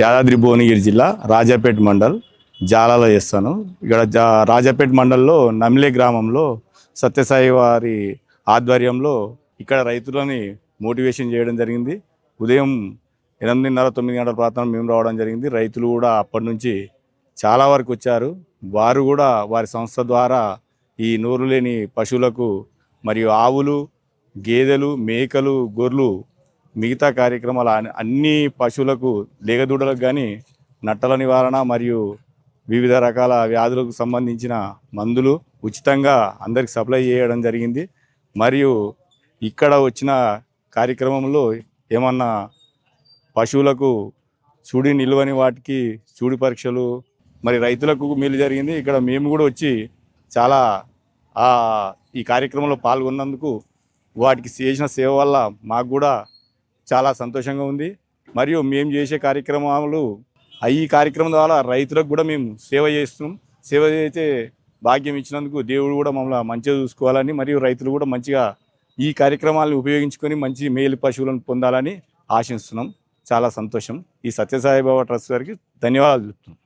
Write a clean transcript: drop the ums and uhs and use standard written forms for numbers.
యాదాద్రి భువనగిరి జిల్లా రాజాపేట్ మండల్ జాలాలో చేస్తాను. ఇక్కడ రాజాపేట్ మండల్లో నమిలే గ్రామంలో సత్యసాయి వారి ఆధ్వర్యంలో ఇక్కడ రైతులని మోటివేషన్ చేయడం జరిగింది. ఉదయం 8:30-9 గంటల ప్రాంతం మేము రావడం జరిగింది. రైతులు కూడా అప్పటి నుంచి చాలా వరకు వచ్చారు. వారు కూడా వారి సంస్థ ద్వారా ఈ నోరు లేని పశువులకు మరియు ఆవులు, గేదెలు, మేకలు, గొర్రెలు మిగతా కార్యక్రమాలు అన్ని పశువులకు లేగదూడలకు కానీ నట్టల నివారణ మరియు వివిధ రకాల వ్యాధులకు సంబంధించిన మందులు ఉచితంగా అందరికి సప్లై చేయడం జరిగింది. మరియు ఇక్కడ వచ్చిన కార్యక్రమంలో ఏమన్నా పశువులకు చూడి నిల్వని వాటికి చూడి పరీక్షలు మరి రైతులకు మేలు జరిగింది. ఇక్కడ మేము కూడా వచ్చి చాలా ఈ కార్యక్రమంలో పాల్గొన్నందుకు వాటికి చేసిన సేవ వల్ల మాకు కూడా చాలా సంతోషంగా ఉంది. మరియు మేము చేసే కార్యక్రమాలు ఈ కార్యక్రమం ద్వారా రైతులకు కూడా మేము సేవ చేస్తున్నాం. సేవ చేసే భాగ్యం ఇచ్చినందుకు దేవుడు కూడా మమ్మల్ని మంచిగా చూసుకోవాలని మరియు రైతులు కూడా మంచిగా ఈ కార్యక్రమాలను ఉపయోగించుకొని మంచి మేలు పశువులను పొందాలని ఆశిస్తున్నాం. చాలా సంతోషం. ఈ సత్యసాయిబాబా ట్రస్ట్ గారికి ధన్యవాదాలు చెప్తున్నాం.